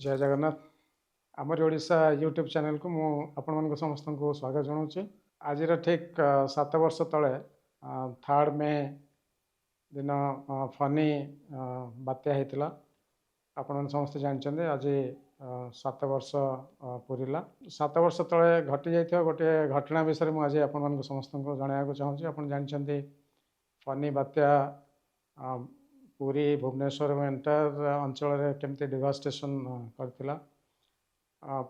जय जगन्नाथ आमर Odisha YouTube channel को मु आपण मन समस्त को स्वागत जनाऊँ। आज ठीक 7 वर्ष तले 3 मे दिन फनी बात्या होता आपण समस्त जानते। आज 7 वर्ष पूरला 7 वर्ष तले घटी जाइए गोटे घटना विषय में आज आपण समस्त को जनवाक चाहूँगी। आप जानते फनी बात्या पुरी भुवनेश्वर एंटायर अंचल केमती डिवास्टेशन करथिला।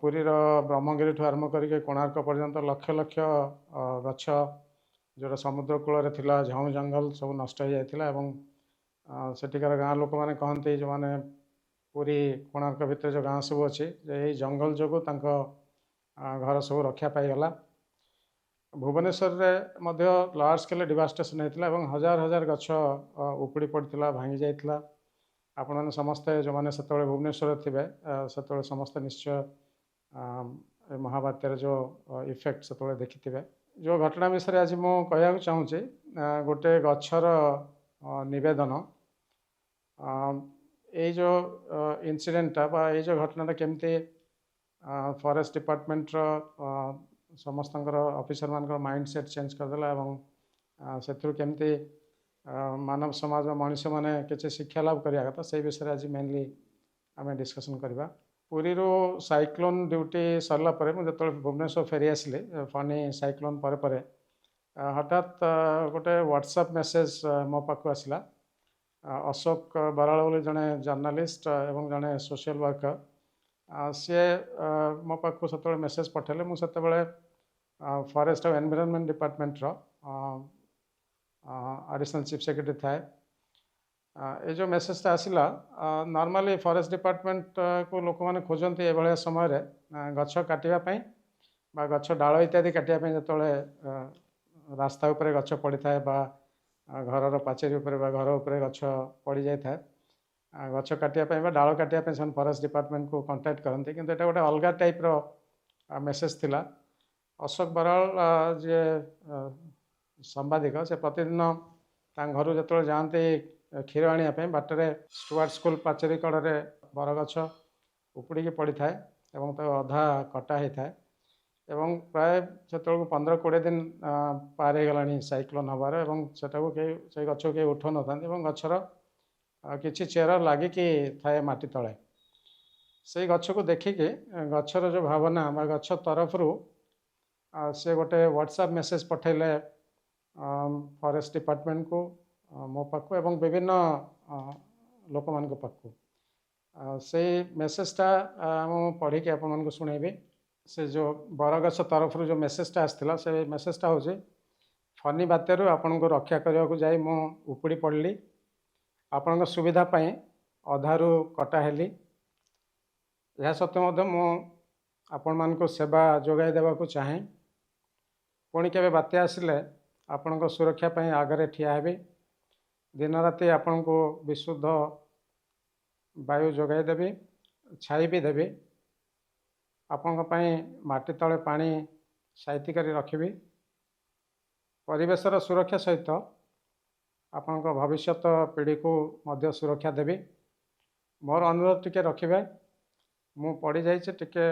पुरीर ब्रह्मगिरी ठू आरंभ करके कोणार्क पर्यंत लक्ष लक्ष गछ जोटा समुद्र कूल थिला झाऊ जंगल सब नष्ट हो जाता। सेठिकार गाँ लोक मैंने कहते जो मैंने पुरी कोणार्क भितर जो गाँ सब अच्छी यही जंगल जो घर सब रक्षा पाईगला। भुवनेश्वर में लार्ज स्केल डिवास्टेशन होता और हजार हजार गछ उपुड़ी पड़ता भांगी जाता। आपण मैंने समस्ते जो मैंने से भुवनेश्वर थे से समस्ते निश्चय महाबात्यार जो इफेक्ट से देखी जो घटना विषय आज मुझे कहना चाहूँगी। गोटे गच्छर निवेदन ये जो इनसीडेंटा ये जो घटनाटा केमती फॉरेस्ट डिपार्टमेंट समस्त ऑफिसर मान माइंड सेट चेंज करदेला से केमती मानव समाज में मनीष मैंने किसी शिक्षा लाभ करवा कथा से विषय आज मेनली आम डिस्कसन करवा। पुरी साइक्लोन ड्यूटी सरला मुझे भुवनेश्वर फेरी आसली फनी साइक्लोन पर हठात गोटे व्हाट्सएप मेसेज मो पाक आसला। अशोक बराल बोली जड़े जर्नालीस्ट एवं जड़े सोशल वर्कर सी मो पाक से मेसेज पठेले मुझे फॉरेस्ट और environment department additional chief secretary थाए। ये जो मेसेजटा आसला नॉर्मली फॉरेस्ट डिपार्टमेंट को लोक मैंने खोजती ये समय गछ काटापी गछ डाल इत्यादि काटापी जो रास्ता उपरे गछ पड़ी था घर पाचेरी घर उपर गछ पड़ जाए गछ काटापी डाल काटापी से फॉरेस्ट डिपार्टमेंट को कांटेक्ट करते कि गोटे अलग टाइप मेसेज थिला। अशोक बराल जे सांबादिक से प्रतिदिन घर जो जाते क्षीर आने बाटर स्टुआर्ट स्कूल पाचेरी कड़े बरगछ उपुड़ी पड़ी था अधा कटा होता है प्राय से 15-20 दिन पार हो गला साइक्लोन हबार से गछ के उठो न था गचर किसी चेर लगिकी थाए माटी तले से गछ को देखिकी गचर जो भावना गछ तरफ से गोटे व्हाट्सएप मेसेज पठेले फॉरेस्ट डिपार्टमेंट को मो पाक एवं विभिन्न लोक मान पाक से मेसेजटा पढ़ी आपको शुणेबी। से जो बरगछ तरफ जो मेसेजटा आसाला से मेसेजटा हूँ फनी बात्यारू आपण को रक्षा करने को जाई मु उपुड़ी पड़ली आपण सुविधापी अधारू कटा हेली। यह सत्वे मु आपण मान को सेवा जोगाई देवा को चाहे पुणी के बात्या आसिले आपण सुरक्षा पाई आगे ठिया हेबी। दिन राति आपण को विशुद्ध वायु जोगाई देवी छाई भी देवी आपण माटी तले पानी साइती करी रखी परिवेशर सुरक्षा सहित आपण भविष्य पीढ़ी को मध्य सुरक्षा देवी। मोर अनुरोध टिके रखिबे मु पड़ी जाइए टिके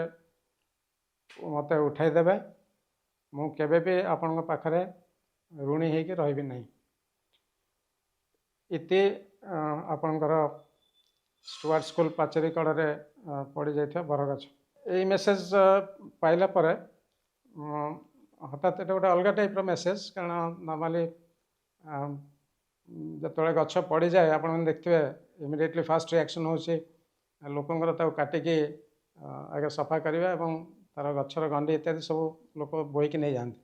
मत उठाई देबे मु केबे भी आपण पाखरे ऋणी होगी रही नहीं। इति आपणकर स्टुआर्ट स्कूल पाचेरी कड़े पड़ जाइए बरगछ यही मेसेज पाइला पर हठात गोटे अलग टाइप मेसेज कारण नॉर्मली जो गछ पड़ जाए आप देखते इमिडिएटली फास्ट रिएक्शन हो लोकंर काटिकी आगे सफा करवा तार गचर गंडी इत्यादि सब लोक बोईकी नहीं जाते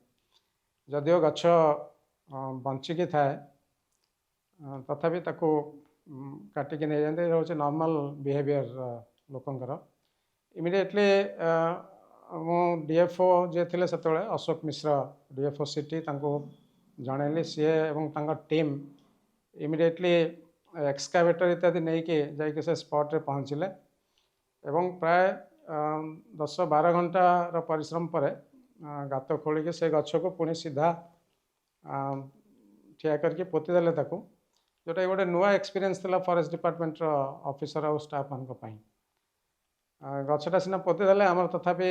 जदिव गछ बंचिकी थाए तथापि ताको काटिकी नहीं जाते हूँ नॉर्मल बिहेवियर लोकंर। इमिडिएटली मु डीएफओ जे थे से अशोक मिश्र डीएफओ सिटी जनइली सी और टीम इमिडिएटली एक्सकावेटर इत्यादि नहीं कि जाकि से स्पॉट रे पहुँचले एवं प्राय 10-12 घंटार परिश्रम पर गात खोलिकी से गछ को पुणी सीधा ठिया करके पोतीदेले जोटा गोटे नुआ एक्सपीरियंस थिला फॉरेस्ट डिपार्टमेंट ऑफिसर और स्टाफ मान ଗଛଟା ସିନା ପୋତିଦେଲେ ଆମର ତଥାପି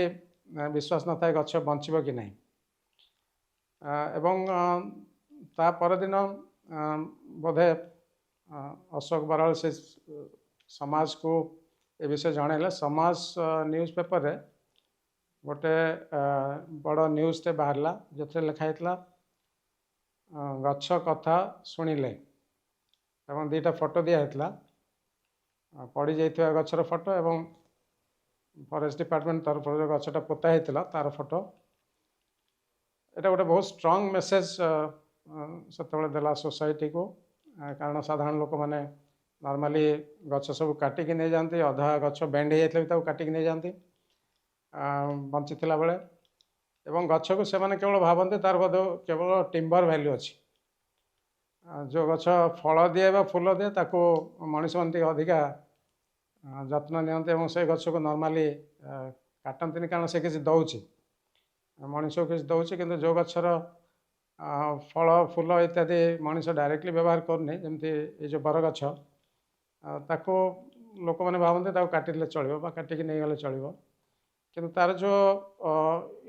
ବିଶ୍ୱାସ ନଥାଏ ଗଛ ବଞ୍ଚିବ କି ନାହିଁ। ଏବଂ ତା ପରଦିନ ବୋଧେ ଅଶୋକ ବରାଳ ସେ ସମାଜକୁ ଏ ବିଷୟ ଜଣାଇଲେ। ସମାଜ ନ୍ୟୁଜ୍ ପେପରରେ ଗୋଟେ ବଡ଼ ନ୍ୟୁଜ୍ଟେ ବାହାରିଲା ଯେଉଁଥିରେ ଲେଖା ହେଇଥିଲା ଗଛ କଥା ଶୁଣିଲେ, ଏବଂ ଦୁଇଟା ଫଟୋ ଦିଆହେଇଥିଲା, ପଡ଼ିଯାଇଥିବା ଗଛର ଫଟୋ ଏବଂ ଫରେଷ୍ଟ ଡିପାର୍ଟମେଣ୍ଟ ତରଫରୁ ଯେଉଁ ଗଛଟା ପୋତା ହେଇଥିଲା ତାର ଫଟୋ। এটা ଗୋଟେ ବହୁତ ଷ୍ଟ୍ରଙ୍ଗ ମେସେଜ ସେତେବେଳେ ଦେଲା ସୋସାଇଟିକୁ, କାରଣ ସାଧାରଣ ଲୋକମାନେ ନର୍ମାଲି ଗଛ ସବୁ କାଟିକି ନେଇଯାଆନ୍ତି, ଅଧା ଗଛ ବେଣ୍ଡ ହେଇଯାଇଥିଲେ ବି ତାକୁ କାଟିକି ନେଇଯାଆନ୍ତି ବଞ୍ଚିଥିଲା ବେଳେ, ଏବଂ ଗଛକୁ ସେମାନେ କେବଳ ଭାବନ୍ତି ତାର ବୋଧେ କେବଳ ଟିମ୍ବର ଭ୍ୟାଲ୍ୟୁ ଅଛି। ଯେଉଁ ଗଛ ଫଳ ଦିଏ ବା ଫୁଲ ଦିଏ ତାକୁ ମଣିଷମାନେ ଅଧିକା ଯତ୍ନ ନିଅନ୍ତି ଏବଂ ସେ ଗଛକୁ ନର୍ମାଲି କାଟନ୍ତିନି, କାରଣ ସେ କିଛି ଦେଉଛି, ମଣିଷକୁ କିଛି ଦେଉଛି। କିନ୍ତୁ ଯେଉଁ ଗଛର ଫଳ ଫୁଲ ଇତ୍ୟାଦି ମଣିଷ ଡାଇରେକ୍ଟଲି ବ୍ୟବହାର କରୁନି, ଯେମିତି ଏଇ ଯେଉଁ ବରଗଛ, ତାକୁ ଲୋକମାନେ ଭାବନ୍ତି ତାକୁ କାଟିଲେ ଚଳିବ ବା କାଟିକି ନେଇଗଲେ ଚଳିବ। କିନ୍ତୁ ତାର ଯେଉଁ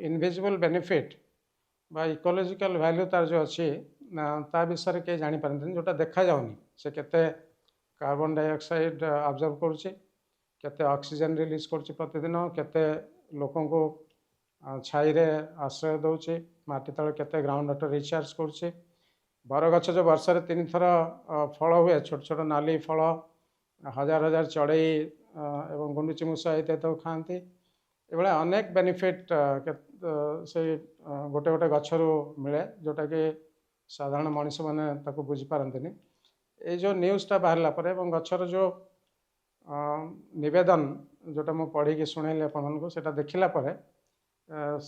ଇନଭିଜିବଲ୍ ବେନିଫିଟ୍ ବା ଇକୋଲୋଜିକାଲ ଭ୍ୟାଲ୍ୟୁ ତାର ଯେଉଁ ଅଛି ତା ବିଷୟରେ କେହି ଜାଣିପାରନ୍ତିନି, ଯେଉଁଟା ଦେଖାଯାଉନି। ସେ କେତେ କାର୍ବନ ଡାଇଅକ୍ସାଇଡ୍ ଆବଜର୍ଭ କରୁଛି, କେତେ ଅକ୍ସିଜେନ୍ ରିଲିଜ୍ କରୁଛି ପ୍ରତିଦିନ, କେତେ ଲୋକଙ୍କୁ ଛାଇରେ ଆଶ୍ରୟ ଦେଉଛି, ମାଟି ତଳେ କେତେ ଗ୍ରାଉଣ୍ଡ ୱାଟର ରିଚାର୍ଜ କରୁଛି। ବରଗଛ ଯେଉଁ ବର୍ଷରେ 3 ଥର ଫଳ ହୁଏ, ଛୋଟ ଛୋଟ ନାଲି ଫଳ, ହଜାର ହଜାର ଚଢ଼େଇ ଏବଂ ଗୁଣ୍ଡୁଚି ମୂଷା ଇତ୍ୟାଦି ତାକୁ ଖାଆନ୍ତି। ଏଭଳିଆ ଅନେକ ବେନିଫିଟ୍ ସେଇ ଗୋଟେ ଗୋଟେ ଗଛରୁ ମିଳେ, ଯେଉଁଟାକି ସାଧାରଣ ମଣିଷମାନେ ତାକୁ ବୁଝିପାରନ୍ତିନି। ଏଇ ଯେଉଁ ନ୍ୟୁଜ୍ଟା ବାହାରିଲା ପରେ ଏବଂ ଗଛର ଯେଉଁ ନିବେଦନ ଯେଉଁଟା ମୁଁ ପଢ଼ିକି ଶୁଣେଇଲି ଆପଣମାନଙ୍କୁ, ସେଇଟା ଦେଖିଲା ପରେ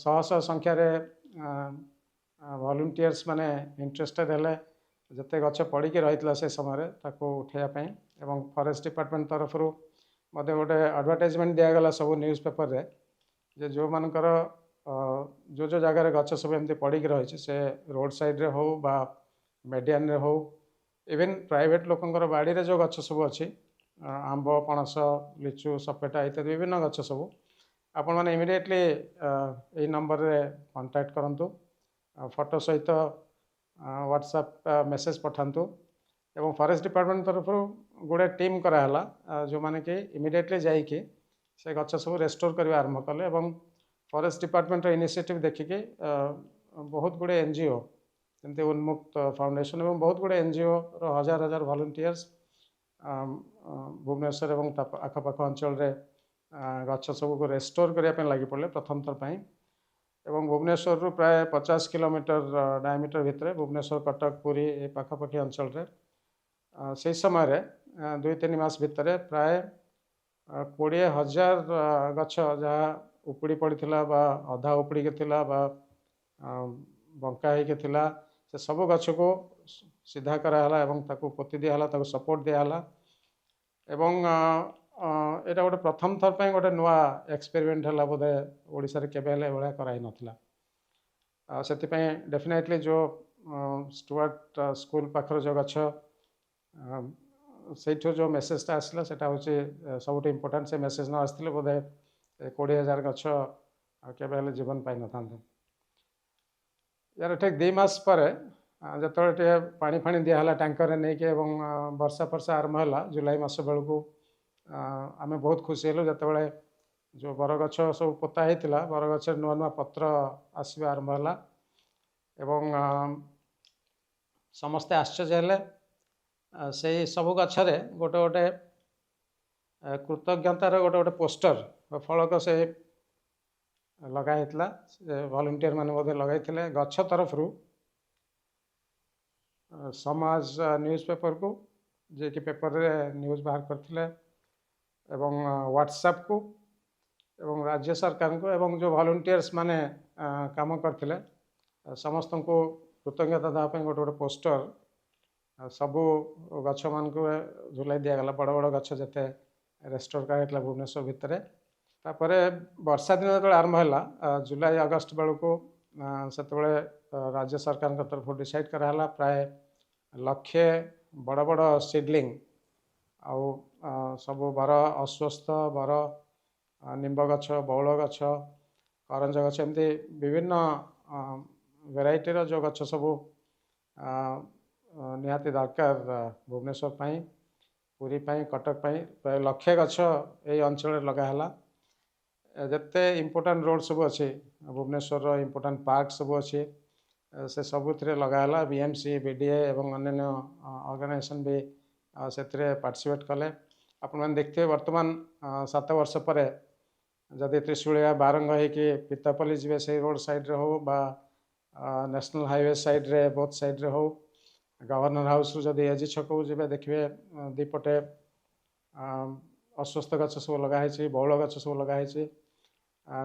ଶହ ଶହ ସଂଖ୍ୟାରେ ଭଲ୍ୟୁଣ୍ଟିୟର୍ସ ମାନେ ଇଣ୍ଟରେଷ୍ଟେଡ୍ ହେଲେ ଯେତେ ଗଛ ପଡ଼ିକି ରହିଥିଲା ସେ ସମୟରେ ତାକୁ ଉଠାଇବା ପାଇଁ। ଏବଂ ଫରେଷ୍ଟ ଡିପାର୍ଟମେଣ୍ଟ ତରଫରୁ ମଧ୍ୟ ଗୋଟେ ଆଡ଼ଭର୍ଟାଇଜମେଣ୍ଟ ଦିଆଗଲା ସବୁ ନ୍ୟୁଜ୍ ପେପରରେ, ଯେ ଯେଉଁମାନଙ୍କର ଯେଉଁ ଜାଗାରେ ଗଛ ସବୁ ଏମିତି ପଡ଼ିକି ରହିଛି, ସେ ରୋଡ଼ ସାଇଡ଼୍ରେ ହେଉ ବା ମେଡ଼ିଆନରେ ହେଉ, ଇଭେନ୍ ପ୍ରାଇଭେଟ୍ ଲୋକଙ୍କର ବାଡ଼ିରେ ଯେଉଁ ଗଛ ସବୁ ଅଛି, ଆମ୍ବ, ପଣସ, ଲିଚୁ, ସପେଟା ଇତ୍ୟାଦି ବିଭିନ୍ନ ଗଛ ସବୁ, ଆପଣମାନେ ଇମିଡ଼ିଏଟଲି ଏଇ ନମ୍ବରରେ କଣ୍ଟାକ୍ଟ କରନ୍ତୁ, ଫଟୋ ସହିତ ହ୍ୱାଟ୍ସଆପ୍ ମେସେଜ ପଠାନ୍ତୁ। ଏବଂ ଫରେଷ୍ଟ ଡିପାର୍ଟମେଣ୍ଟ ତରଫରୁ ଗୁଡ଼େ ଟିମ୍ କରାହେଲା, ଯେଉଁମାନେ କି ଇମିଡ଼ିଏଟଲି ଯାଇକି ସେ ଗଛ ସବୁ ରେଷ୍ଟୋର କରିବା ଆରମ୍ଭ କଲେ। ଏବଂ ଫରେଷ୍ଟ ଡିପାର୍ଟମେଣ୍ଟର ଇନିସିଏଟିଭ୍ ଦେଖିକି ବହୁତ ଗୁଡ଼ିଏ NGO ଯେମିତି ଉନ୍ମୁକ୍ତ ଫାଉଣ୍ଡେସନ୍ ଏବଂ ବହୁତ ଗୁଡ଼ିଏ NGOର ହଜାର ହଜାର ଭଲ୍ୟୁଣ୍ଟିୟର୍ସ ଭୁବନେଶ୍ୱର ଏବଂ ତା ଆଖପାଖ ଅଞ୍ଚଳରେ ଗଛ ସବୁକୁ ରେଷ୍ଟୋର କରିବା ପାଇଁ ଲାଗି ପଡ଼ିଲେ ପ୍ରଥମ ଥର ପାଇଁ। ଏବଂ ଭୁବନେଶ୍ୱରରୁ ପ୍ରାୟ 50 କିଲୋମିଟର ଡାଇମିଟର ଭିତରେ, ଭୁବନେଶ୍ୱର, କଟକ, ପୁରୀ ଏ ପାଖାପାଖି ଅଞ୍ଚଳରେ ସେହି ସମୟରେ 2-3 ମାସ ଭିତରେ ପ୍ରାୟ 20,000 ଗଛ ଯାହା ଉପୁଡ଼ି ପଡ଼ିଥିଲା ବା ଅଧା ଉପୁଡ଼ିକି ଥିଲା ବା ବଙ୍କା ହେଇକି ଥିଲା, ସେ ସବୁ ଗଛକୁ ସିଧା କରାହେଲା ଏବଂ ତାକୁ ପୋତି ଦିଆହେଲା, ତାକୁ ସପୋର୍ଟ ଦିଆହେଲା। ଏବଂ ଏଇଟା ଗୋଟେ ପ୍ରଥମ ଥର ପାଇଁ ଗୋଟେ ନୂଆ ଏକ୍ସପେରିମେଣ୍ଟ ହେଲା, ବୋଧେ ଓଡ଼ିଶାରେ କେବେ ହେଲେ ଏଭଳିଆ କରାହେଇନଥିଲା। ସେଥିପାଇଁ ଡେଫିନେଟଲି ଯେଉଁ ଷ୍ଟୁଆର୍ଟ ସ୍କୁଲ ପାଖରେ ଯେଉଁ ଗଛ, ସେଇଠୁ ଯେଉଁ ମେସେଜଟା ଆସିଲା ସେଇଟା ହେଉଛି ସବୁଠୁ ଇମ୍ପୋର୍ଟାଣ୍ଟ। ସେ ମେସେଜ ନ ଆସିଥିଲେ ବୋଧେ 20,000 ଗଛ କେବେ ହେଲେ ଜୀବନ ପାଇନଥାନ୍ତେ। ୟାର ଠିକ୍ 2 ମାସ ପରେ ଯେତେବେଳେ ଟିକେ ପାଣି ଫାଣି ଦିଆହେଲା ଟ୍ୟାଙ୍କରରେ ନେଇକି ଏବଂ ବର୍ଷା ଫର୍ଷା ଆରମ୍ଭ ହେଲା ଜୁଲାଇ ମାସ ବେଳକୁ, ଆମେ ବହୁତ ଖୁସି ହେଲୁ ଯେତେବେଳେ ଯେଉଁ ବରଗଛ ସବୁ ପୋତା ହେଇଥିଲା, ବରଗଛରେ ନୂଆ ନୂଆ ପତ୍ର ଆସିବା ଆରମ୍ଭ ହେଲା। ଏବଂ ସମସ୍ତେ ଆଶ୍ଚର୍ଯ୍ୟ ହେଲେ। ସେଇ ସବୁ ଗଛରେ ଗୋଟେ ଗୋଟେ କୃତଜ୍ଞତାର ଗୋଟେ ଗୋଟେ ପୋଷ୍ଟର ବା ଫଳକ ସେ ଲଗା ହେଇଥିଲା। ଭଲ୍ୟୁଣ୍ଟିୟର ମାନେ ମଧ୍ୟ ଲଗାଇଥିଲେ ଗଛ ତରଫରୁ ସମାଜ ନ୍ୟୁଜ୍ ପେପରକୁ, ଯିଏକି ପେପରରେ ନ୍ୟୁଜ୍ ବାହାର କରିଥିଲେ, ଏବଂ ହ୍ୱାଟ୍ସଆପ୍କୁ, ଏବଂ ରାଜ୍ୟ ସରକାରଙ୍କୁ, ଏବଂ ଯେଉଁ ଭଲ୍ୟୁଣ୍ଟିୟର୍ସ ମାନେ କାମ କରିଥିଲେ ସମସ୍ତଙ୍କୁ କୃତଜ୍ଞତା ଦେବା ପାଇଁ ଗୋଟେ ଗୋଟେ ପୋଷ୍ଟର ସବୁ ଗଛମାନଙ୍କୁ ଝୁଲାଇ ଦିଆଗଲା, ବଡ଼ ବଡ଼ ଗଛ ଯେତେ ରେଷ୍ଟୋର କରାଯାଇଥିଲା ଭୁବନେଶ୍ୱର ଭିତରେ। ତାପରେ ବର୍ଷା ଦିନ ଯେତେବେଳେ ଆରମ୍ଭ ହେଲା ଜୁଲାଇ ଅଗଷ୍ଟ ବେଳକୁ, ସେତେବେଳେ ରାଜ୍ୟ ସରକାରଙ୍କ ତରଫରୁ ଡିସାଇଡ୍ କରାହେଲା ପ୍ରାୟ 1,00,000 ବଡ଼ ବଡ଼ ସିଡ୍ଲିଂ ଆଉ ସବୁ ବର, ଅଶ୍ୱସ୍ଥ ବର निम्ब गछ बौल गछ करंज गछ एमती विभिन्न वेराइटीर जो गछ सब निहाती दरकार भुवनेश्वर पाई पुरी पाई कटक पाई प्राय लक्षे गछ ये अंचल लगाला जिते इम्पोर्टाट रोड सब अच्छे भुवनेश्वर इम्पोर्टाट पार्क सब अच्छे से सबुथ लगाला बीएमसी बीडीए एवं अन्य ऑर्गेनाइजेशन भी से पार्टिसिपेट कले आपण देखते वर्तमान 7 वर्ष पर जदि त्रिशूलिया बारंग होकि पितापल्ली जी से रोड साइड हो बा नेशनल हाईवे साइड रे बोथ साइड रे हो गवर्नर हाउस जदि एजी छक जी देखिए दीपटे अस्वस्थ गछ सब लगाई बौल गछ सब लगाई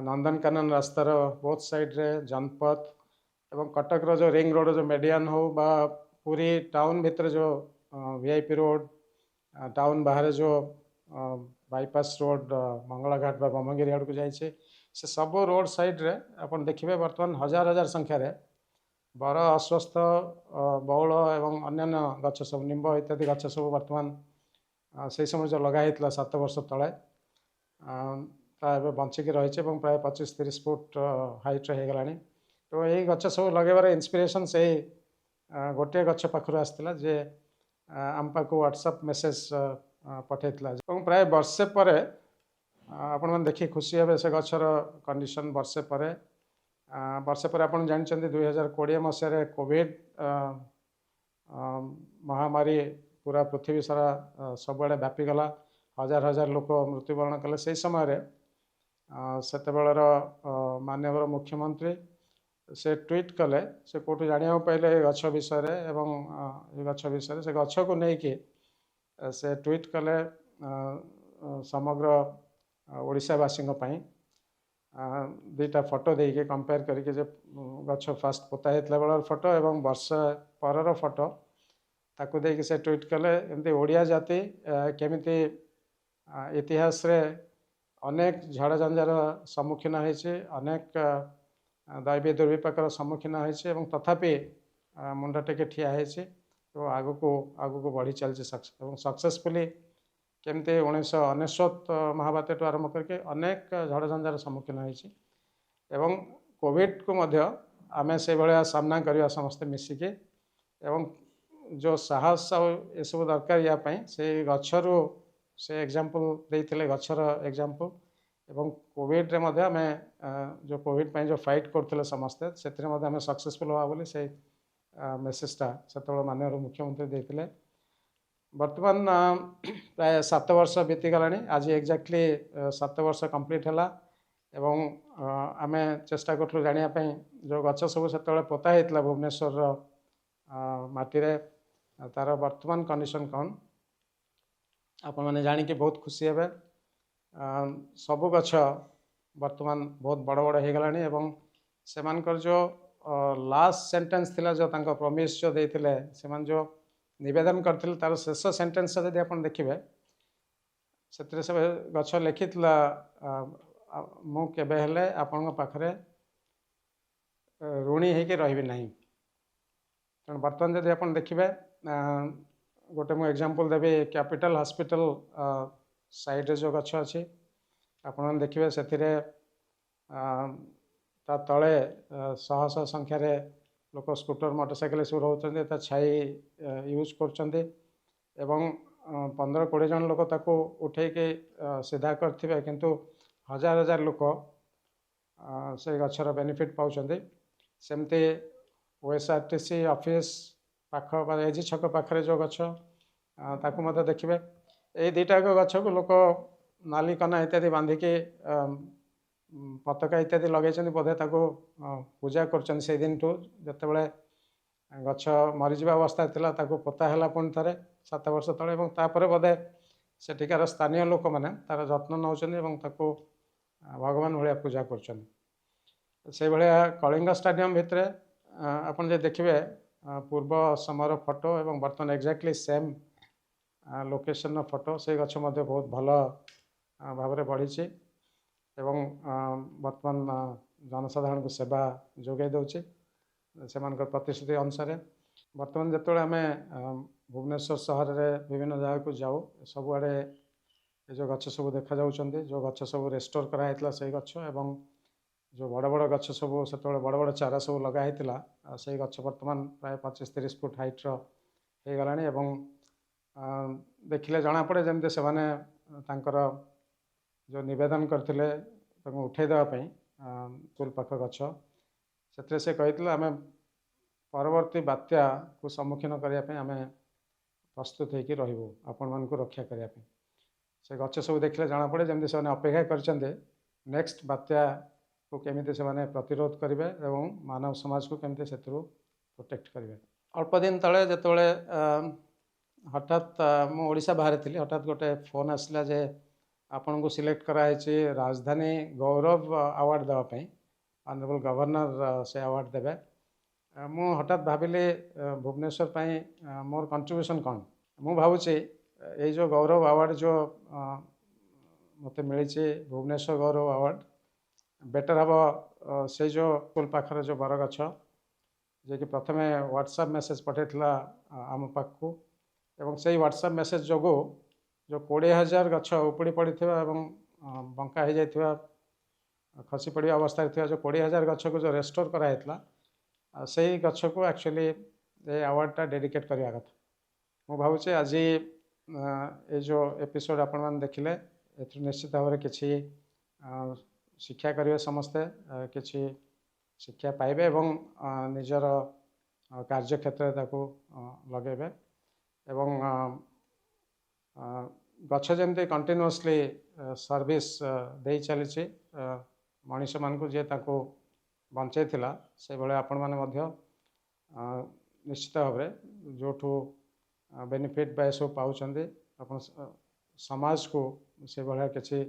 नंदनकानन रास्तार बोथ साइड रे जनपथ एवं कटक जो रिंग रोड जो मेडियन हो बा पूरी टाउन भितर जो वीआईपी रोड टाउन बाहर जो बाईपास रोड मंगलाघाट बा ब्रह्मगिरी आड़ को जाइए से सब रोड साइड रे अपन देखिए बर्तमान हजार हजार संख्यार बर अस्वस्थ बौल एवं अन्य गछ सब निम्ब इत्यादि गछ सब बर्तमान से समय जो लगाई 7 वर्ष तले बंचिकी रही प्राय 25-30 फुट हाइट होगा तो यही गछ सब लगेबार इंस्पिरेशन से गोटे गछ पाखर आसला जे आम पाक व्हाट्सएप मेसेज पठेला प्राय वर्षे पर आपण मैंने देखिए खुशी हे से गचर कंडीशन वर्षे पर आप जानते 2020 मसीह कोविड महामारी पूरा पृथ्वी सारा सबुआड़े व्यापीगला हजार हजार लोक मृत्युवरण कले से समय से माननीय मुख्यमंत्री से ट्वीट कले से कौटू जाना पाइले गछ विषय एवं गछ विषय से गछ को लेकिन से ट्वीट कले समग्र ओडिशावासी दुईटा फोटो देके कंपेयर करके जे गछ फास्ट पोता होता बेलर फोटो एवं वर्ष पर फोटो ताकू देके से ट्वीट कले एमती ओडिया जाति केमिति इतिहास रे अनेक झड़ झंझार सम्मुखीन होइछे अनेक दैवी दुर्विपाकर सम्मुखीन होइछे एवं तथापि मुंडा टेके ठिया होइछे तो आगू बढ़ी चलছে सक्सेसफुली केमती 1999 महाबात्या आरंभ करके अनेक झड़ झंझार सम्मुखीन होइछे एवं कोविड को मध्य आमे से भलिया सामना करवा समस्ते मिसिके एवं जो साहस ये सब दरकार या से गछरू से एग्जांपल देइथिले गछर एग्जांपल एवं कोविड रे मध्य आमे जो कोविड पे जो फाइट करथिले समस्ते सेतरे मध्य आमे सक्सेसफुल होवा बोली से मेसेजटा से माननीय मुख्यमंत्री देते बर्तमान प्राय 7 वर्ष बीतीगला आज एक्जाक्टली 7 वर्ष कंप्लीट है एवं आमे चेष्टा करूँ जानापी जो गछ सब से पोता होता भुवनेश्वर माटी रे तार वर्तमान कंडीशन कौन आपण मैंने जानिकी बहुत खुशी हे सबु गछ वर्तमान बहुत बड़ बड़ हो गला एवं सेमानकर जो लास्ट सेंटेंस थिला जो तांको प्रॉमिस जो देइथिले सेमान जो निवेदन करथिले तार शेष सेंटेंस जदि आपण देखिबे सेतरे सब गछ लिखितला मु केबे हेले आपण पाखरे ऋणी हेके रहबे नाही कारण बर्तमान जदि आपण देखिबे गोटे मु एग्जांपल देबे कैपिटल हॉस्पिटल साइड जो गछ अछि आपण देखिबे सेथिरे ता तले शह शह संख्यार लोक स्कूटर मोटरसाइकेल सब रोचे छाई यूज कर 15-20 जन लोक ताको उठे के सीधा करथिबे किंतु हजार हजार लोक से गछर बेनिफिट पाउछन्ते सेमते ओएसआरटीसी ऑफिस पाख एजी छक पाखरे जो गछ ताकू मते देखिबे ए दुईटा गछ को लोक नाली कना इत्यादि बांधिके पताका इत्यादि लगे बोधे पूजा कर दिन ठू जिते गछ मरीजा अवस्था था पोता है पुणी थे 7 वर्ष तले तापर बोधे सेठिकार स्थानीय लोक मैंने तार जत्न नौ भगवान भाया पूजा कर कलिंग स्टाडियम भितर आपन जे देखिए पूर्व समय फोटो एवं बर्तमान एक्जाक्टली सेम लोकेशन फोटो से गछ बहुत भल भाव बढ़ी एवं वर्तमान जनसाधारण को सेवा जोगे दौचे से प्रतिश्रुति अनुसार बर्तमान जो आम भुवनेश्वर सहर में विभिन्न जगह को जाऊ सबुआड़े ये जो गछ सब देखा जाउछन्ते जो गछ सब रेस्टोर करा हेतला से गछ एवं जो बड़ बड़ गछ सब से बड़ बड़ चारा सब लगा हेतला से गछ वर्तमान प्राय 25-30 फुट हाइट रो हे गलानी एवं देखिले जना पड़े जमते से माने तांकर जो निवेदन करथिले ताको उठे देबा पई स्कूल पाख गछ सेतरे से कहितला आमे परवर्ती बात्या को सम्मुखीन करिया पई आमे प्रस्तुत होकर रहिबु आपण मान को रक्षा करिया पई से गछ सब देखले जना पड़े जमते से अपेक्षा करछन्ते नेक्स्ट बात्या को केमिति से माने प्रतिरोध करिवे एवं मानव समाज को केमिति सेतरु प्रोटेक्ट करिवे अल्प दिन तले जेतबेले हठात मु ओडिशा बाहर थिली हठात गोटे फोन आसला जे आपन को सिलेक्ट कराई राजधानी गौरव अवार्ड देवाई ऑनरेबल गवर्नर से अवार्ड देवे मु हठात भाविली भुवनेश्वर पाई मोर कंट्रीब्यूशन कौन मु भावुची ये जो गौरव अवार्ड जो मत मिली भुवनेश्वर गौरव अवार्ड बेटर हम से जो स्कूल पाखर जो बरगछ जे कि प्रथम व्हाट्सएप मेसेज पठेला आम पाखु एवं से व्हाट्सएप मेसेज जोगु जो 20,000 गछ उपड़ी पड़ी बंका हो जाइथिबा खसी पड़ी अवस्था जो 20,000 गछ को जो रेस्टोर कराइला से गछ को एक्चुअली ये अवार्डटा डेडिकेट करवा कथा मु भावुचे आज ये जो एपिसोड आपण मैंने देखिले ए निश्चित भाव में किसी शिक्षा करेंगे समस्ते किसी शिक्षा पाइबे एवं निजर कार्य क्षेत्र लगेबे एवं गछ जमती कंटिन्यूअसली सर्विस दे चली मनीष मान को जी बंचाई से भाई आपण मैंने निश्चित भाव में जो बेनिफिट बा सब पाँच आप समाज को से भाया किसी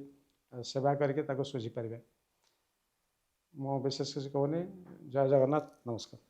सेवा करके सुझी पारे मु विशेष किसी कहूनी जय जगन्नाथ नमस्कार।